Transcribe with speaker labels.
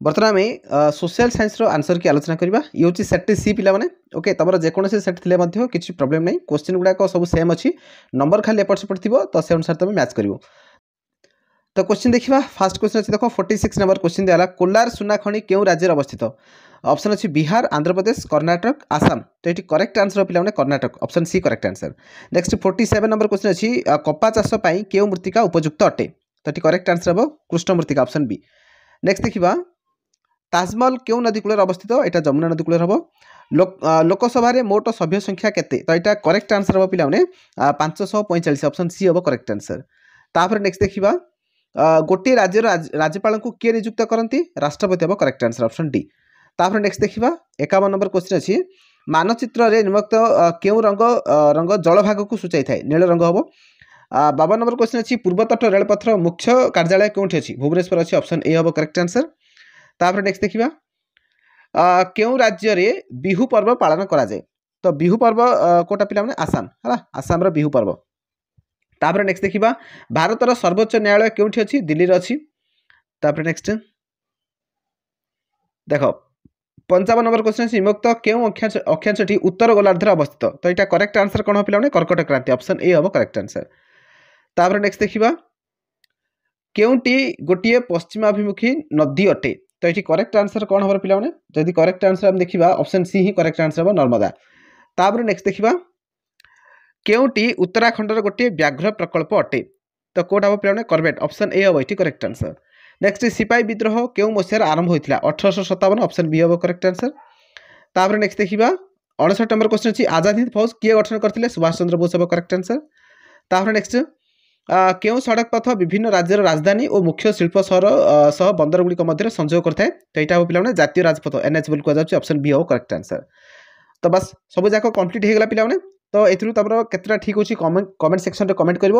Speaker 1: बर्तमान आम social science answer की आलोचना करवा ये हूँ सेट सी पिला माने ओके तुम जेकोसी सेट थे किसी प्रोब्लेम नहीं क्वेश्चन गुड़ाक सब सेम अच्छी नंबर खाली एपट सेपट थी तो से अनुसार तुम मैच कर तो क्वेश्चन देखा फास्ट क्वेश्चन अच्छे देख 46 नंबर क्वेश्चन दिया कोलार सुना खनि क्यों राज्य अवस्थित ऑप्शन अच्छी बिहार आंध्र प्रदेश कर्नाटक आसाम तो ये करेक्ट आंसर पे Karnataka option C correct answer next 47 number question अच्छी कपा चाष क्यों मृत्तिका उपयुक्त अटे तो ये करेक्ट आंसर हम कृष्ण मृत्तिका ऑप्शन बी नेक्स्ट देखा ताजमहल क्यों नदी कूल अवस्थित यहाँ जमुना नदी कूल हम लोकसभा मोट सभ्य संख्या केते तो यहाँ करेक्ट आंसर हम पे 545 ऑप्शन सी हम करेक्ट आंसर तापर नेक्स्ट देखा गोटे राज्यर राज्यपाल को किए नियुक्त करती राष्ट्रपति हम करेक्ट आंसर ऑप्शन डी तापर नेक्स्ट देखा 51 नंबर क्वेश्चन अच्छी मानचित्र में निम्नलिखित क्यों रंग रंग जलभाग को सूचाई थाए नील रंग हम 52 नंबर क्वेश्चन अच्छी पूर्वतट रेलपथर मुख्य कार्यालय कौटी अच्छी भुवनेश्वर अच्छी ऑप्शन ए हम करेक्ट आंसर तापर नेक्स्ट देखा क्यों राज्य रे बिहू पर्व पालन करा जाए तो बिहू पर्व कोटा पिला माने आसाम है आसाम बिहू पर्व तापर नेक्स्ट देखा भारतर सर्वोच्च न्यायालय क्योंठी अच्छी दिल्ली अच्छी तापर नेक्स्ट देख 55 नंबर क्वेश्चन निम्नलिखित क्यों अक्षांशटी उत्तर गोलार्धर अवस्थित तो यहाँ करेक्ट आंसर कौन पे कर्कट क्रांति ऑप्शन ए हम करेक्ट आंसर तापर नेक्स्ट देखा क्योंटी गोटे पश्चिमाभिमुखी नदी अटे तो ये करेक्ट आंसर कौन हम पे जदि करेक्ट आंसर हम देखा ऑप्शन सी ही करेक्ट आंसर हम नर्मदा तापर नेक्स्ट देखा क्योंटी उत्तराखंडर गोटे व्याघ्र प्रकल्प अटे तो कौट हम पे करबेट ऑप्शन ए हम ये करेक्ट आंसर नेक्स्ट सिपाही विद्रोह क्यों मसीहार आरंभ होता 1857 ऑप्शन बी हम करेक्ट आंसर तापर नेक्स्ट देखा 59 नंबर क्वेश्चन अच्छी आजाद हिंद फौज किए गठन करते सुभाष चंद्र बोस हम करेक्ट आंसर तापर नेक्स्ट क्यों सड़क पथ विभिन्न राज्यर राजधानी और मुख्य शिल्प सहर सह बंदर गुड़िक मध्य संजोग करता है तो यहाँ हम पे जातीय राजपथ एनएच बोल कहुच्छे ऑप्शन बी हम करेक्ट आंसर तो बस सब जाक कंप्लीट हो गला पे तो एथुम केतटा ठीक अच्छी कमेंट सेक्शन में कमेंट कर।